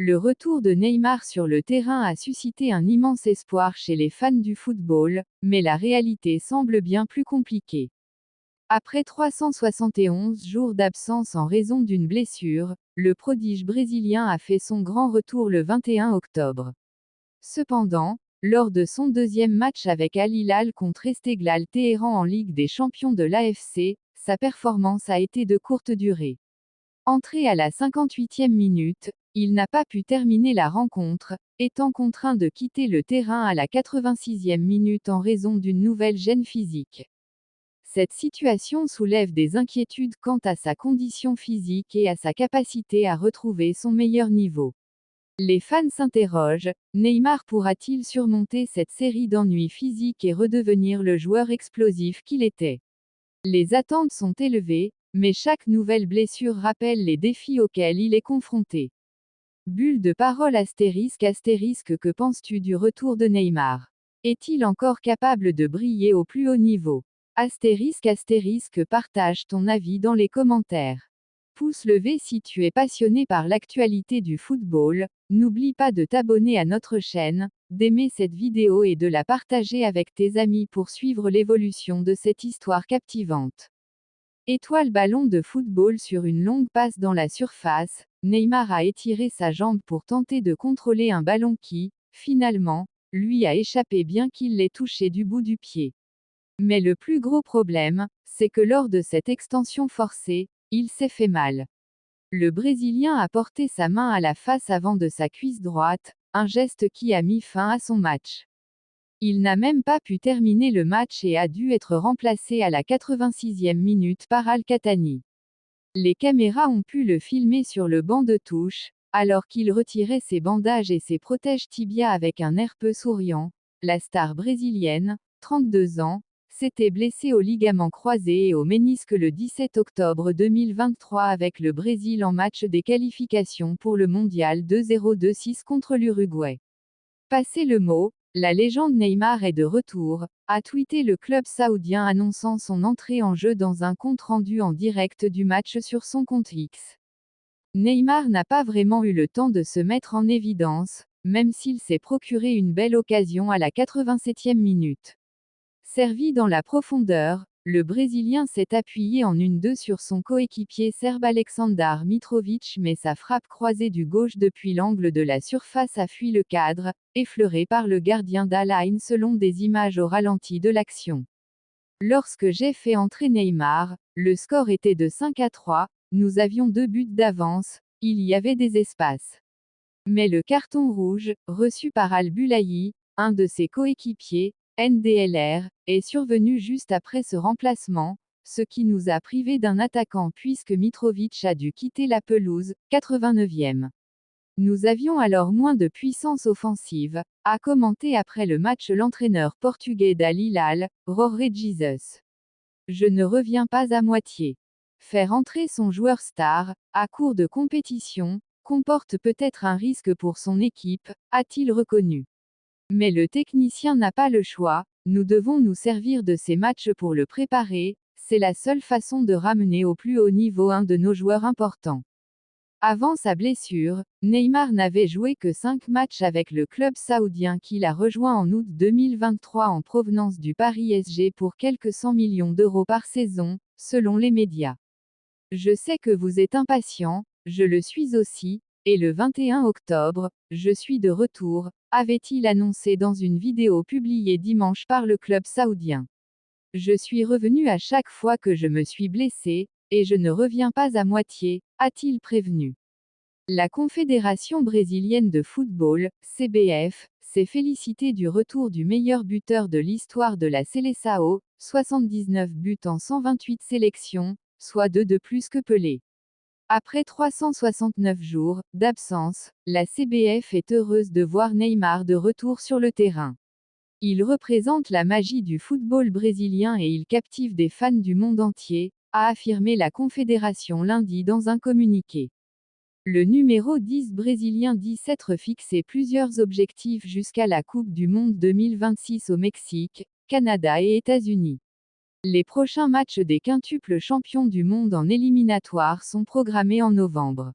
Le retour de Neymar sur le terrain a suscité un immense espoir chez les fans du football, mais la réalité semble bien plus compliquée. Après 371 jours d'absence en raison d'une blessure, le prodige brésilien a fait son grand retour le 21 octobre. Cependant, lors de son deuxième match avec Al Hilal contre Esteghlal Téhéran en Ligue des champions de l'AFC, sa performance a été de courte durée. Entré à la 58e minute, il n'a pas pu terminer la rencontre, étant contraint de quitter le terrain à la 86e minute en raison d'une nouvelle gêne physique. Cette situation soulève des inquiétudes quant à sa condition physique et à sa capacité à retrouver son meilleur niveau. Les fans s'interrogent, Neymar pourra-t-il surmonter cette série d'ennuis physiques et redevenir le joueur explosif qu'il était? Les attentes sont élevées, mais chaque nouvelle blessure rappelle les défis auxquels il est confronté. Bulle de parole astérisque que penses-tu du retour de Neymar? Est-il encore capable de briller au plus haut niveau? Partage ton avis dans les commentaires. Pouce levé si tu es passionné par l'actualité du football, n'oublie pas de t'abonner à notre chaîne, d'aimer cette vidéo et de la partager avec tes amis pour suivre l'évolution de cette histoire captivante. Étoile ballon de football sur une longue passe dans la surface, Neymar a étiré sa jambe pour tenter de contrôler un ballon qui, finalement, lui a échappé bien qu'il l'ait touché du bout du pied. Mais le plus gros problème, c'est que lors de cette extension forcée, il s'est fait mal. Le Brésilien a porté sa main à la face avant de sa cuisse droite, un geste qui a mis fin à son match. Il n'a même pas pu terminer le match et a dû être remplacé à la 86e minute par Al-Khattani. Les caméras ont pu le filmer sur le banc de touche, alors qu'il retirait ses bandages et ses protèges tibia avec un air peu souriant. La star brésilienne, 32 ans, s'était blessée au ligament croisé et au ménisque le 17 octobre 2023 avec le Brésil en match des qualifications pour le mondial 2026 contre l'Uruguay. Passé le mot, la légende Neymar est de retour, a tweeté le club saoudien annonçant son entrée en jeu dans un compte-rendu en direct du match sur son compte X. Neymar n'a pas vraiment eu le temps de se mettre en évidence, même s'il s'est procuré une belle occasion à la 87e minute. Servi dans la profondeur, le Brésilien s'est appuyé en 1-2 sur son coéquipier serbe Aleksandar Mitrovic mais sa frappe croisée du gauche depuis l'angle de la surface a fui le cadre, effleuré par le gardien d'Al-Ain selon des images au ralenti de l'action. Lorsque j'ai fait entrer Neymar, le score était de 5-3, nous avions 2 buts d'avance, il y avait des espaces. Mais le carton rouge, reçu par Al-Bulayi, un de ses coéquipiers, NDLR, est survenu juste après ce remplacement, ce qui nous a privés d'un attaquant puisque Mitrovic a dû quitter la pelouse, 89e. Nous avions alors moins de puissance offensive, a commenté après le match l'entraîneur portugais d'Al Hilal, Jorge Jesus. Je ne reviens pas à moitié. Faire entrer son joueur star, à court de compétition, comporte peut-être un risque pour son équipe, a-t-il reconnu. Mais le technicien n'a pas le choix, nous devons nous servir de ces matchs pour le préparer, c'est la seule façon de ramener au plus haut niveau un de nos joueurs importants. Avant sa blessure, Neymar n'avait joué que 5 matchs avec le club saoudien qu'il a rejoint en août 2023 en provenance du Paris SG pour quelques 100 millions d'euros par saison, selon les médias. Je sais que vous êtes impatient, je le suis aussi, et le 21 octobre, je suis de retour, avait-il annoncé dans une vidéo publiée dimanche par le club saoudien. Je suis revenu à chaque fois que je me suis blessé, et je ne reviens pas à moitié, a-t-il prévenu. La Confédération brésilienne de football, CBF, s'est félicitée du retour du meilleur buteur de l'histoire de la Seleção, 79 buts en 128 sélections, soit 2 de plus que Pelé. Après 369 jours d'absence, la CBF est heureuse de voir Neymar de retour sur le terrain. Il représente la magie du football brésilien et il captive des fans du monde entier, a affirmé la Confédération lundi dans un communiqué. Le numéro 10 brésilien dit s'être fixé plusieurs objectifs jusqu'à la Coupe du Monde 2026 au Mexique, Canada et États-Unis. Les prochains matchs des quintuples champions du monde en éliminatoire sont programmés en novembre.